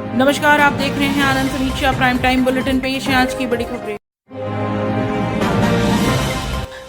नमस्कार, आप देख रहे हैं आनंद समीक्षा प्राइम टाइम बुलेटिन। पेश है आज की बड़ी खबरें।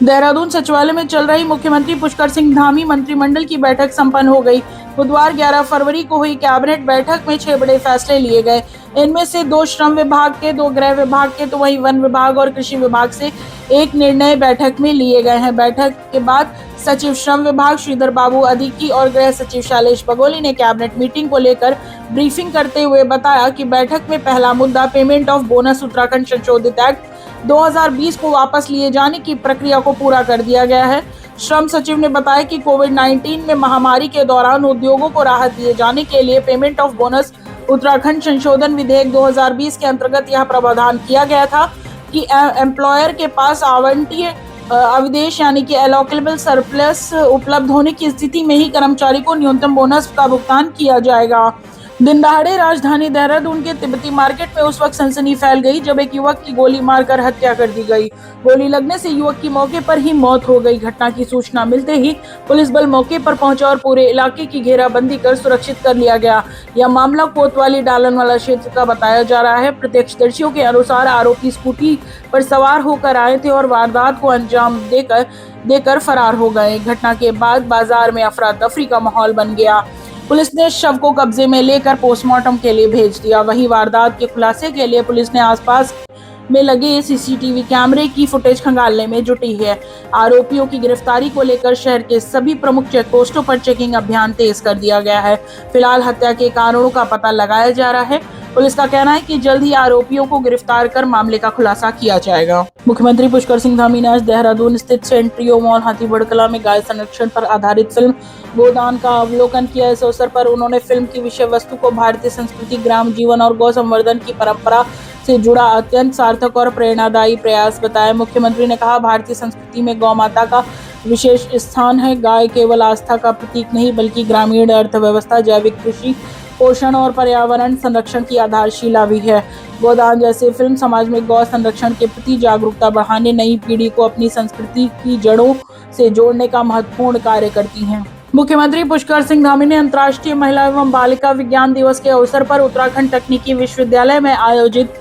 देहरादून सचिवालय में चल रही मुख्यमंत्री पुष्कर सिंह धामी मंत्रिमंडल की बैठक संपन्न हो गई। बुधवार 11 फरवरी को हुई कैबिनेट बैठक में 6 बड़े फैसले लिए गए। इनमें से 2 श्रम विभाग के, 2 गृह विभाग के, तो वहीं वन विभाग और कृषि विभाग से एक निर्णय बैठक में लिए गए हैं। बैठक के बाद सचिव श्रम विभाग श्रीधर बाबू अधिकी और गृह सचिव शैलेश बगोली ने कैबिनेट मीटिंग को लेकर ब्रीफिंग करते हुए बताया कि बैठक में पहला मुद्दा पेमेंट ऑफ बोनस उत्तराखंड संशोधित एक्ट 2020 को वापस लिए जाने की प्रक्रिया को पूरा कर दिया गया है। श्रम सचिव ने बताया कि कोविड-19 में महामारी के दौरान उद्योगों को राहत दिए जाने के लिए पेमेंट ऑफ बोनस उत्तराखंड संशोधन विधेयक 2020 के अंतर्गत यह प्रावधान किया गया था कि एम्प्लॉयर के पास आवंटीय अवधेश यानी कि एलोकेबल सरप्लस उपलब्ध होने की स्थिति में ही कर्मचारी को न्यूनतम बोनस का भुगतान किया जाएगा। दिन दहाड़े राजधानी देहरादून के तिब्बती मार्केट में उस वक्त सनसनी फैल गई जब एक युवक की गोली मारकर हत्या कर दी गई। गोली लगने से युवक की मौके पर ही मौत हो गई। घटना की सूचना मिलते ही पुलिस बल मौके पर पहुंचा और पूरे इलाके की घेराबंदी कर सुरक्षित कर लिया गया। यह मामला कोतवाली डालन वाला क्षेत्र का बताया जा रहा है। प्रत्यक्षदर्शियों के अनुसार आरोपी स्कूटी पर सवार होकर आए थे और वारदात को अंजाम देकर फरार हो गए। घटना के बाद बाजार में अफरा तफरी का माहौल बन गया। पुलिस ने शव को कब्जे में लेकर पोस्टमार्टम के लिए भेज दिया। वहीं वारदात के खुलासे के लिए पुलिस ने आसपास में लगे सीसीटीवी कैमरे की फुटेज खंगालने में जुटी है। आरोपियों की गिरफ्तारी को लेकर शहर के सभी प्रमुख चेक पोस्टों पर चेकिंग अभियान तेज कर दिया गया है। फिलहाल हत्या के कारणों का पता लगाया जा रहा है। पुलिस का कहना है कि जल्द ही आरोपियों को गिरफ्तार कर मामले का खुलासा किया जाएगा। मुख्यमंत्री पुष्कर सिंह धामी ने आज देहरादून स्थित सेंट्रियो मॉल हाथीबड़ कला में गाय संरक्षण पर आधारित फिल्म गोदान का अवलोकन किया। इस अवसर पर उन्होंने फिल्म की विषय वस्तु को भारतीय संस्कृति, ग्राम जीवन और गौ संवर्धन की परंपरा से जुड़ा अत्यंत सार्थक और प्रेरणादायी प्रयास बताया। मुख्यमंत्री ने कहा, भारतीय संस्कृति में गौ माता का विशेष स्थान है। गाय केवल आस्था का प्रतीक नहीं बल्कि ग्रामीण अर्थव्यवस्था, जैविक कृषि, पोषण और पर्यावरण संरक्षण की आधारशिला भी है। गोदान जैसे फिल्म समाज में गौ संरक्षण के प्रति जागरूकता बढ़ाने, नई पीढ़ी को अपनी संस्कृति की जड़ों से जोड़ने का महत्वपूर्ण कार्य करती हैं। मुख्यमंत्री पुष्कर सिंह धामी ने अंतर्राष्ट्रीय महिला एवं बालिका विज्ञान दिवस के अवसर पर उत्तराखंड तकनीकी विश्वविद्यालय में आयोजित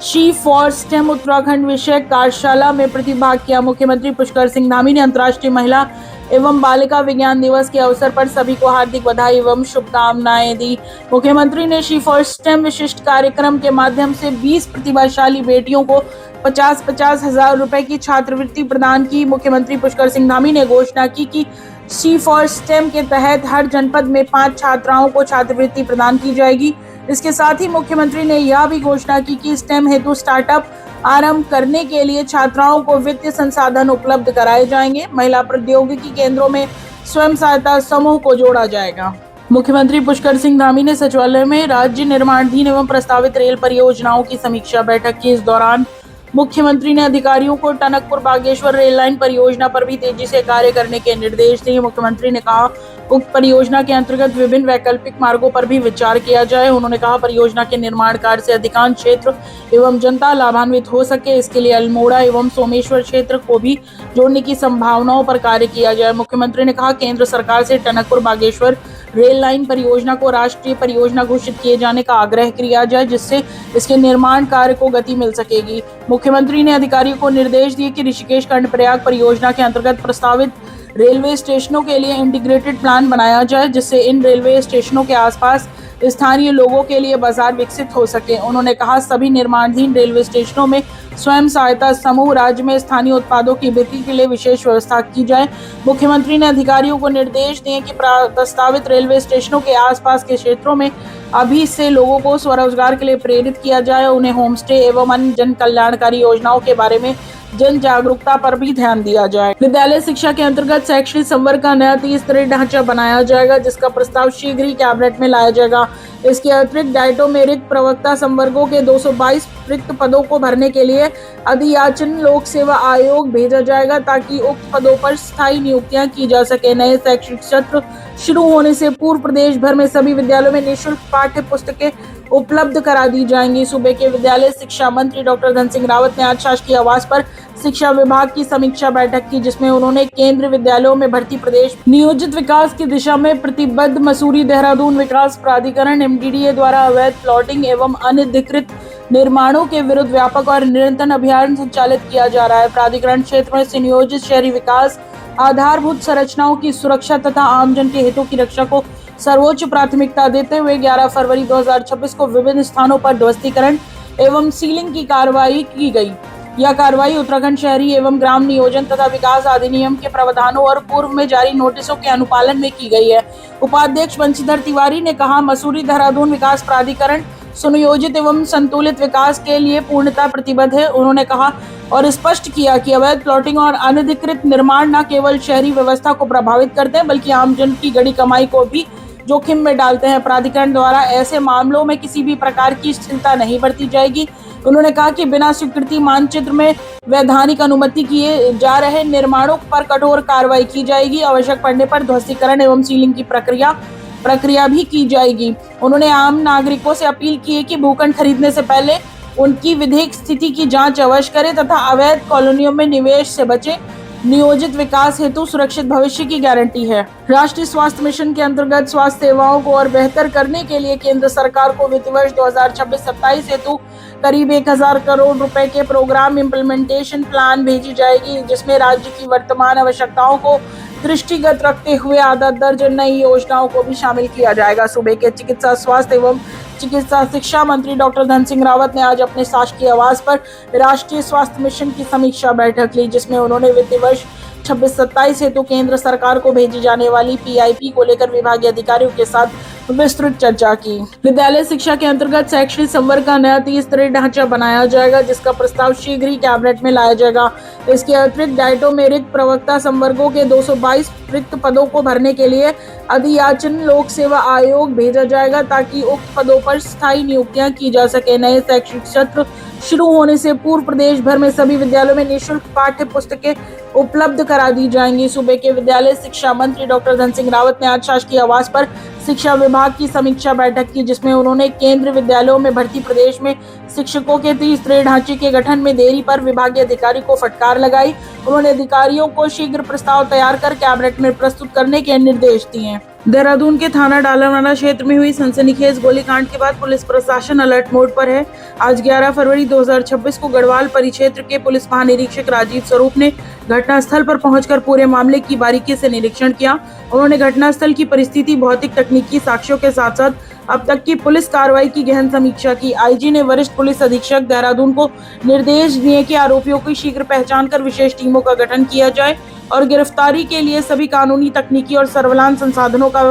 शी फॉर स्टेम उत्तराखंड विषय कार्यशाला में प्रतिभाग किया। मुख्यमंत्री पुष्कर सिंह धामी ने अंतर्राष्ट्रीय महिला एवं बालिका विज्ञान दिवस के अवसर पर सभी को हार्दिक बधाई एवं शुभकामनाएं दी। मुख्यमंत्री ने शी फॉर स्टेम विशिष्ट कार्यक्रम के माध्यम से 20 प्रतिभाशाली बेटियों को 50-50 हजार रुपए की छात्रवृत्ति प्रदान की। मुख्यमंत्री पुष्कर सिंह धामी ने घोषणा की कि शी फॉर स्टेम के तहत हर जनपद में 5 छात्राओं को छात्रवृत्ति प्रदान की जाएगी। इसके साथ ही मुख्यमंत्री ने यह भी घोषणा की कि स्टेम हेतु स्टार्टअप आरंभ करने के लिए छात्राओं को वित्तीय संसाधन उपलब्ध कराए जाएंगे। महिला प्रौद्योगिकी केंद्रों में स्वयं सहायता समूह को जोड़ा जाएगा। मुख्यमंत्री पुष्कर सिंह धामी ने सचिवालय में राज्य निर्माणाधीन एवं प्रस्तावित रेल परियोजनाओं की समीक्षा बैठक की। इस दौरान मुख्यमंत्री ने अधिकारियों को टनकपुर बागेश्वर रेल लाइन परियोजना पर भी तेजी से कार्य करने के निर्देश दिए। मुख्यमंत्री ने कहा, उक्त परियोजना के अंतर्गत विभिन्न वैकल्पिक मार्गों पर भी विचार किया जाए। उन्होंने कहा, परियोजना के निर्माण कार्य से अधिकांश क्षेत्र एवं जनता लाभान्वित हो सके, इसके लिए अल्मोड़ा एवं सोमेश्वर क्षेत्र को भी जोड़ने की संभावनाओं पर कार्य किया जाए। मुख्यमंत्री ने कहा, केंद्र सरकार से टनकपुर बागेश्वर रेल लाइन परियोजना को राष्ट्रीय परियोजना घोषित किए जाने का आग्रह किया जाए, जिससे इसके निर्माण कार्य को गति मिल सकेगी। मुख्यमंत्री ने अधिकारियों को निर्देश दिए कि ऋषिकेश कर्णप्रयाग परियोजना के अंतर्गत प्रस्तावित रेलवे स्टेशनों के लिए इंटीग्रेटेड प्लान बनाया जाए, जिससे इन रेलवे स्टेशनों के आसपास स्थानीय लोगों के लिए बाजार विकसित हो सके। उन्होंने कहा, सभी निर्माणाधीन रेलवे स्टेशनों में स्वयं सहायता समूह राज्य में स्थानीय उत्पादों की बिक्री के लिए विशेष व्यवस्था की जाए। मुख्यमंत्री ने अधिकारियों को निर्देश दिए कि प्रस्तावित रेलवे स्टेशनों के आसपास के क्षेत्रों में अभी से लोगों को स्वरोजगार के लिए प्रेरित किया जाए। उन्हें होम स्टे एवं अन्य जन कल्याणकारी योजनाओं के बारे में जन जागरूकता पर भी ध्यान दिया जाए। विद्यालय शिक्षा के अंतर्गत शैक्षणिक संवर्ग का नया 30 स्तरीय ढांचा बनाया जाएगा, जिसका प्रस्ताव शीघ्र ही कैबिनेट में लाया जाएगा। इसके अतिरिक्त डाइटो में रिक्त प्रवक्ता संवर्गों के 222 रिक्त पदों को भरने के लिए अधियाचन लोक सेवा आयोग भेजा जाएगा, ताकि उक्त पदों पर स्थायी नियुक्तियां की जा सके। नए शैक्षणिक सत्र शुरू होने से पूर्व प्रदेश भर में सभी विद्यालयों में निःशुल्क पाठ्य पुस्तकें उपलब्ध करा दी जाएंगी। सूबे के विद्यालय शिक्षा मंत्री डॉक्टर धन सिंह रावत ने आज शासकीय आवास पर शिक्षा विभाग की समीक्षा बैठक की, जिसमें उन्होंने केंद्रीय विद्यालयों में भर्ती प्रदेश नियोजित विकास की दिशा में प्रतिबद्ध मसूरी देहरादून विकास प्राधिकरण MDDA द्वारा अवैध प्लॉटिंग एवं अनधिकृत निर्माणों के विरुद्ध व्यापक और निरंतर अभियान संचालित किया जा रहा है। प्राधिकरण क्षेत्र में सुनियोजित शहरी विकास, आधारभूत संरचनाओं की सुरक्षा तथा आमजन के हितों की रक्षा को सर्वोच्च प्राथमिकता देते हुए 11 फरवरी 2026 को विभिन्न स्थानों पर ध्वस्तीकरण एवं सीलिंग की कार्रवाई की गई। यह कार्रवाई उत्तराखंड शहरी एवं ग्राम नियोजन तथा विकास अधिनियम के प्रावधानों और पूर्व में जारी नोटिसों के अनुपालन में की गई है। उपाध्यक्ष बंशीधर तिवारी ने कहा, मसूरी देहरादून विकास प्राधिकरण सुनियोजित एवं संतुलित विकास के लिए पूर्णतः प्रतिबद्ध है। उन्होंने कहा और स्पष्ट किया कि अवैध प्लॉटिंग और अनधिकृत निर्माण न केवल शहरी व्यवस्था को प्रभावित करते हैं बल्कि आमजन की गड़ी कमाई को भी जोखिम में डालते हैं। प्राधिकरण द्वारा ऐसे मामलों में किसी भी प्रकार की शिथिलता नहीं बरती जाएगी। उन्होंने कहा कि बिना स्वीकृति मानचित्र में वैधानिक अनुमति किए जा रहे निर्माणों पर कठोर कार्रवाई की जाएगी। आवश्यक पड़ने पर ध्वस्तीकरण एवं सीलिंग की प्रक्रिया भी की जाएगी। उन्होंने आम नागरिकों से अपील की है कि भूखंड खरीदने से पहले उनकी विधिक स्थिति की जांच अवश्य करें तथा अवैध कॉलोनियों में निवेश से बचें। नियोजित विकास हेतु सुरक्षित भविष्य की गारंटी है। राष्ट्रीय स्वास्थ्य मिशन के अंतर्गत स्वास्थ्य सेवाओं को और बेहतर करने के लिए केंद्र सरकार को वित्त वर्ष 2026-27 हेतु करीब 1000 करोड़ रुपए के प्रोग्राम इम्प्लीमेंटेशन प्लान भेजी जाएगी, जिसमें राज्य की वर्तमान आवश्यकताओं को दृष्टिगत रखते हुए आधा दर्जन नई योजनाओं को भी शामिल किया जाएगा। सूबे के चिकित्सा स्वास्थ्य एवं चिकित्सा शिक्षा मंत्री डॉक्टर धन सिंह रावत ने आज अपने शासकीय आवास पर राष्ट्रीय स्वास्थ्य मिशन की समीक्षा बैठक ली, जिसमें उन्होंने वित्तीय वर्ष 26-27 हेतु केंद्र सरकार को भेजी जाने वाली PIP को लेकर विभागीय अधिकारियों के साथ विस्तृत चर्चा की। विद्यालय शिक्षा के अंतर्गत शैक्षणिक संवर्ग का नया 30 स्तरीय ढांचा बनाया जाएगा, जिसका प्रस्ताव शीघ्र ही कैबिनेट में लाया जाएगा। इसके अतिरिक्त डाइटो में रिक्त प्रवक्ता संवर्गों के 222 रिक्त पदों को भरने के लिए अधियाचन लोक सेवा आयोग भेजा जाएगा, ताकि उक्त पदों पर स्थायी नियुक्तियां की जा सके। नए शैक्षणिक सत्र शुरू होने से पूर्व प्रदेश भर में सभी विद्यालयों में निःशुल्क पाठ्य पुस्तकें उपलब्ध करा दी जाएंगी। सूबे के विद्यालय शिक्षा मंत्री डॉक्टर धन सिंह रावत ने आज शासकीय आवास पर शिक्षा विभाग की समीक्षा बैठक की, जिसमें उन्होंने केंद्रीय विद्यालयों में भर्ती प्रदेश में शिक्षकों के 30 स्तरीय ढांचे के गठन में देरी पर विभागीय अधिकारी को फटकार लगाई। उन्होंने अधिकारियों को शीघ्र प्रस्ताव तैयार कर कैबिनेट में प्रस्तुत करने के निर्देश दिए। देहरादून के थाना डालावाला क्षेत्र में हुई सनसनीखेज गोलीकांड के बाद पुलिस प्रशासन अलर्ट मोड पर है। आज 11 फरवरी 2026 को गढ़वाल परिक्षेत्र के पुलिस महानिरीक्षक राजीव स्वरूप ने घटनास्थल पर पहुंचकर पूरे मामले की बारीकी से निरीक्षण किया। उन्होंने घटनास्थल की परिस्थिति, भौतिक तकनीकी साक्ष्यों के साथ साथ अब तक की पुलिस कार्रवाई की गहन समीक्षा की। IG ने वरिष्ठ पुलिस अधीक्षक देहरादून को निर्देश दिए कि आरोपियों की शीघ्र पहचान कर विशेष टीमों का गठन किया जाए और गिरफ्तारी के लिए सभी कानूनी, तकनीकी और सर्विलांस संसाधनों का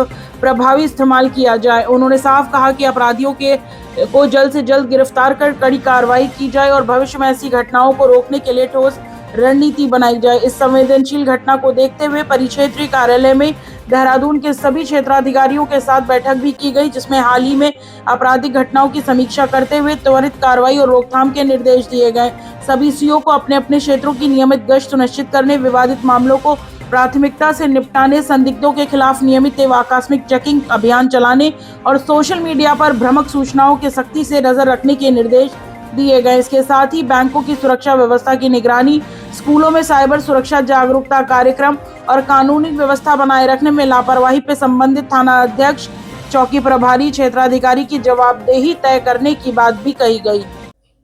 प्रभावी इस्तेमाल किया जाए। उन्होंने साफ कहा कि अपराधियों को जल्द से जल्द गिरफ्तार कर कड़ी कार्रवाई की जाए और भविष्य में ऐसी घटनाओं को रोकने के लिए ठोस रणनीति बनाई जाए। इस संवेदनशील घटना को देखते हुए परिक्षेत्रीय कार्यालय में देहरादून के सभी क्षेत्राधिकारियों के साथ बैठक भी की गई, जिसमें हाल ही में आपराधिक घटनाओं की समीक्षा करते हुए त्वरित कार्रवाई और रोकथाम के निर्देश दिए गए। सभी CO को अपने अपने क्षेत्रों की नियमित गश्त सुनिश्चित करने, विवादित मामलों को प्राथमिकता से निपटाने, संदिग्धों के खिलाफ नियमित एवं आकस्मिक चेकिंग अभियान चलाने और सोशल मीडिया पर भ्रामक सूचनाओं के सख्ती से नजर रखने के निर्देश दिए गए। इसके साथ ही बैंकों की सुरक्षा व्यवस्था की निगरानी, स्कूलों में साइबर सुरक्षा जागरूकता कार्यक्रम और कानूनी व्यवस्था बनाए रखने में लापरवाही पर संबंधित थाना अध्यक्ष, चौकी प्रभारी, क्षेत्राधिकारी की जवाबदेही तय करने की बात भी कही गई।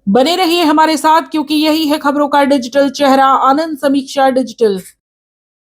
बने रहिए हमारे साथ, क्योंकि यही है खबरों का डिजिटल चेहरा, आनंद समीक्षा डिजिटल।